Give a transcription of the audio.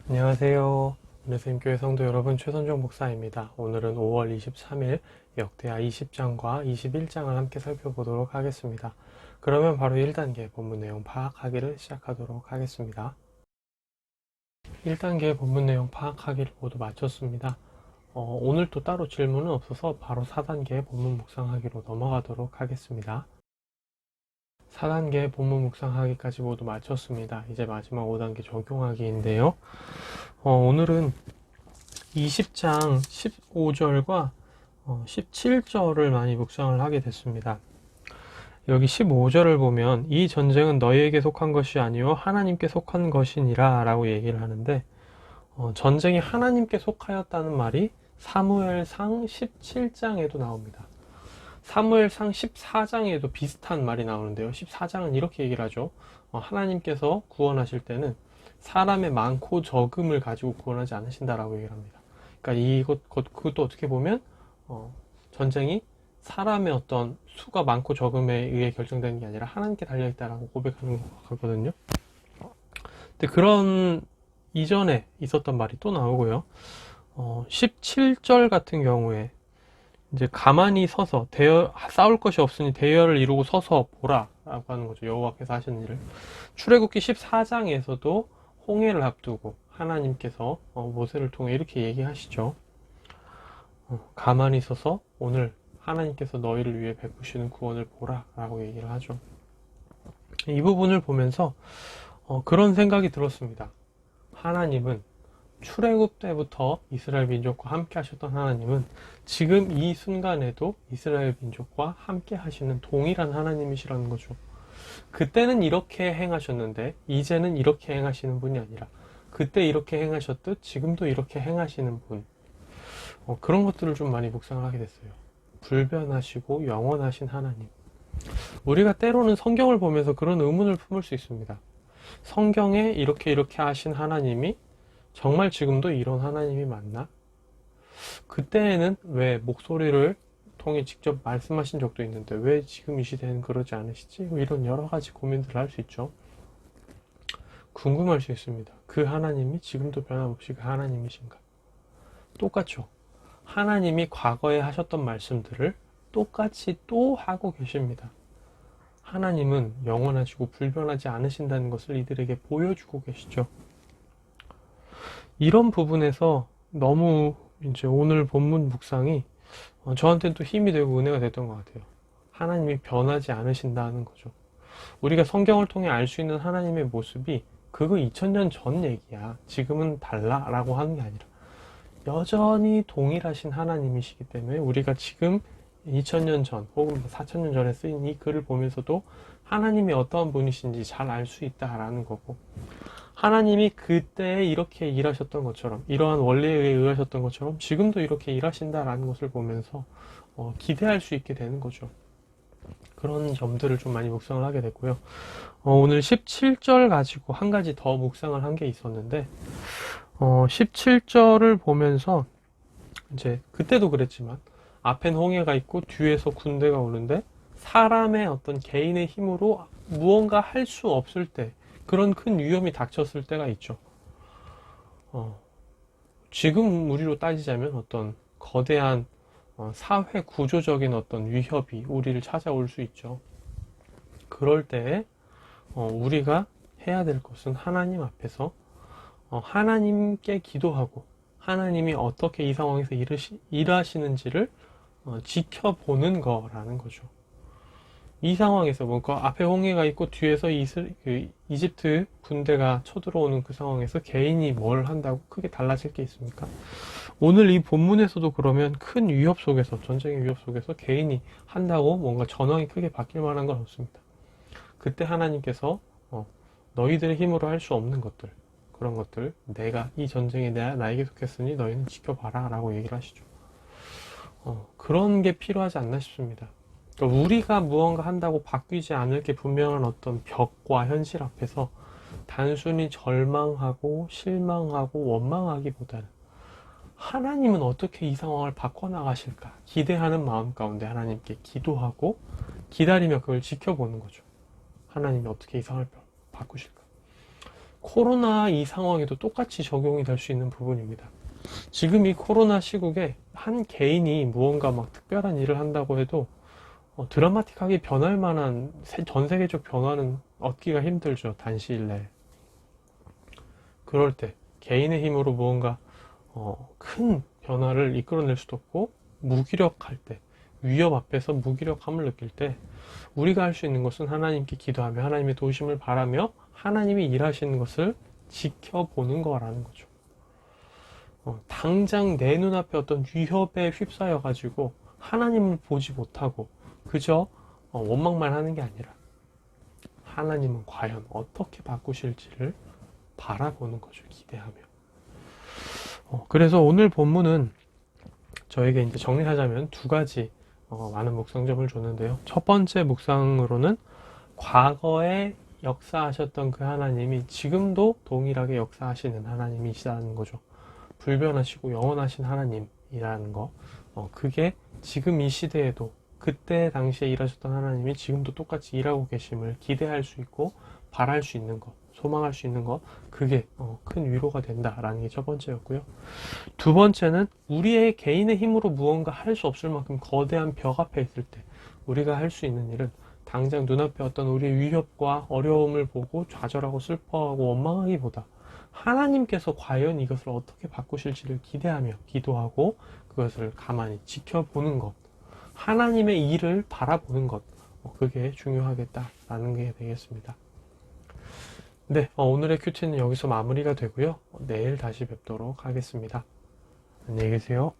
안녕하세요. 은혜쌤교회 성도 여러분, 최선종 목사입니다. 오늘은 5월 23일 역대하 20장과 21장을 함께 살펴보도록 하겠습니다. 그러면 바로 1단계 본문 내용 파악하기를 시작하도록 하겠습니다. 1단계 본문 내용 파악하기를 모두 마쳤습니다. 오늘 또 따로 질문은 없어서 바로 4단계 본문 묵상하기로 넘어가도록 하겠습니다. 4단계 본문 묵상하기까지 모두 마쳤습니다. 이제 마지막 5단계 적용하기인데요. 오늘은 20장 15절과 17절을 많이 묵상을 하게 됐습니다. 여기 15절을 보면 이 전쟁은 너희에게 속한 것이 아니요 하나님께 속한 것이니라 라고 얘기를 하는데, 전쟁이 하나님께 속하였다는 말이 사무엘상 17장에도 나옵니다. 사무엘상 14장에도 비슷한 말이 나오는데요. 14장은 이렇게 얘기를 하죠. 하나님께서 구원하실 때는 사람의 많고 적음을 가지고 구원하지 않으신다라고 얘기를 합니다. 그러니까 그것도 어떻게 보면 전쟁이 사람의 어떤 수가 많고 적음에 의해 결정되는 게 아니라 하나님께 달려있다라고 고백하는 것 같거든요. 근데 그런 이전에 있었던 말이 또 나오고요. 17절 같은 경우에 이제 가만히 서서 싸울 것이 없으니 대열을 이루고 서서 보라 라고 하는 거죠. 여호와께서 하시는 일을. 출애굽기 14장에서도 홍해를 앞두고 하나님께서 모세를 통해 이렇게 얘기하시죠. 가만히 서서 오늘 하나님께서 너희를 위해 베푸시는 구원을 보라 라고 얘기를 하죠. 이 부분을 보면서 그런 생각이 들었습니다. 하나님은 출애굽 때부터 이스라엘 민족과 함께 하셨던 하나님은 지금 이 순간에도 이스라엘 민족과 함께 하시는 동일한 하나님이시라는 거죠. 그때는 이렇게 행하셨는데 이제는 이렇게 행하시는 분이 아니라 그때 이렇게 행하셨듯 지금도 이렇게 행하시는 분, 그런 것들을 좀 많이 묵상을 하게 됐어요. 불변하시고 영원하신 하나님. 우리가 때로는 성경을 보면서 그런 의문을 품을 수 있습니다. 성경에 이렇게 하신 하나님이 정말 지금도 이런 하나님이 맞나? 그때에는 왜 목소리를 통해 직접 말씀하신 적도 있는데 왜 지금 이 시대에는 그러지 않으시지? 이런 여러 가지 고민들을 할 수 있죠. 궁금할 수 있습니다. 그 하나님이 지금도 변함없이 그 하나님이신가? 똑같죠. 하나님이 과거에 하셨던 말씀들을 똑같이 또 하고 계십니다. 하나님은 영원하시고 불변하지 않으신다는 것을 이들에게 보여주고 계시죠. 이런 부분에서 너무 이제 오늘 본문 묵상이 저한테는 또 힘이 되고 은혜가 됐던 것 같아요. 하나님이 변하지 않으신다는 거죠. 우리가 성경을 통해 알 수 있는 하나님의 모습이 그거 2000년 전 얘기야. 지금은 달라 라고 하는 게 아니라 여전히 동일하신 하나님이시기 때문에 우리가 지금 2000년 전 혹은 4000년 전에 쓰인 이 글을 보면서도 하나님이 어떠한 분이신지 잘 알 수 있다라는 거고, 하나님이 그때 이렇게 일하셨던 것처럼 이러한 원리에 의해 일하셨던 것처럼 지금도 이렇게 일하신다라는 것을 보면서 기대할 수 있게 되는 거죠. 그런 점들을 좀 많이 묵상을 하게 됐고요. 오늘 17절 가지고 한 가지 더 묵상을 한 게 있었는데, 17절을 보면서 이제 그때도 그랬지만 앞엔 홍해가 있고 뒤에서 군대가 오는데 사람의 어떤 개인의 힘으로 무언가 할 수 없을 때, 그런 큰 위험이 닥쳤을 때가 있죠. 지금 우리로 따지자면 어떤 거대한 사회 구조적인 어떤 위협이 우리를 찾아올 수 있죠. 그럴 때 우리가 해야 될 것은 하나님 앞에서 하나님께 기도하고 하나님이 어떻게 이 상황에서 일하시는지를 지켜보는 거라는 거죠. 이 상황에서 뭔가 앞에 홍해가 있고 뒤에서 이집트 군대가 쳐들어오는 그 상황에서 개인이 뭘 한다고 크게 달라질 게 있습니까? 오늘 이 본문에서도 그러면 큰 위협 속에서, 전쟁의 위협 속에서 개인이 한다고 뭔가 전황이 크게 바뀔 만한 건 없습니다. 그때 하나님께서 너희들의 힘으로 할 수 없는 것들, 그런 것들, 내가 이 전쟁에 나에게 속했으니 너희는 지켜봐라 라고 얘기를 하시죠. 그런 게 필요하지 않나 싶습니다. 그러니까 우리가 무언가 한다고 바뀌지 않을 게 분명한 어떤 벽과 현실 앞에서 단순히 절망하고 실망하고 원망하기보다는 하나님은 어떻게 이 상황을 바꿔나가실까 기대하는 마음 가운데 하나님께 기도하고 기다리며 그걸 지켜보는 거죠. 하나님이 어떻게 이 상황을 바꾸실까. 코로나 이 상황에도 똑같이 적용이 될 수 있는 부분입니다. 지금 이 코로나 시국에 한 개인이 무언가 막 특별한 일을 한다고 해도 드라마틱하게 변할 만한 전 세계적 변화는 얻기가 힘들죠. 단시일 내에. 그럴 때 개인의 힘으로 무언가 큰 변화를 이끌어낼 수도 없고, 무기력할 때, 위협 앞에서 무기력함을 느낄 때 우리가 할 수 있는 것은 하나님께 기도하며 하나님의 도우심을 바라며 하나님이 일하시는 것을 지켜보는 거라는 거죠. 당장 내 눈앞에 어떤 위협에 휩싸여 가지고 하나님을 보지 못하고 그저 원망만 하는 게 아니라 하나님은 과연 어떻게 바꾸실지를 바라보는 거죠. 기대하며. 그래서 오늘 본문은 저에게 이제 정리하자면 두 가지 많은 묵상점을 줬는데요. 첫 번째 묵상으로는 과거에 역사하셨던 그 하나님이 지금도 동일하게 역사하시는 하나님이시라는 거죠. 불변하시고 영원하신 하나님이라는 거. 그게 지금 이 시대에도 그때 당시에 일하셨던 하나님이 지금도 똑같이 일하고 계심을 기대할 수 있고 바랄 수 있는 것, 소망할 수 있는 것, 그게 큰 위로가 된다라는 게 첫 번째였고요. 두 번째는 우리의 개인의 힘으로 무언가 할 수 없을 만큼 거대한 벽 앞에 있을 때 우리가 할 수 있는 일은 당장 눈앞에 어떤 우리의 위협과 어려움을 보고 좌절하고 슬퍼하고 원망하기보다 하나님께서 과연 이것을 어떻게 바꾸실지를 기대하며 기도하고 그것을 가만히 지켜보는 것, 하나님의 일을 바라보는 것, 그게 중요하겠다라는 게 되겠습니다. 네, 오늘의 큐티는 여기서 마무리가 되고요. 내일 다시 뵙도록 하겠습니다. 안녕히 계세요.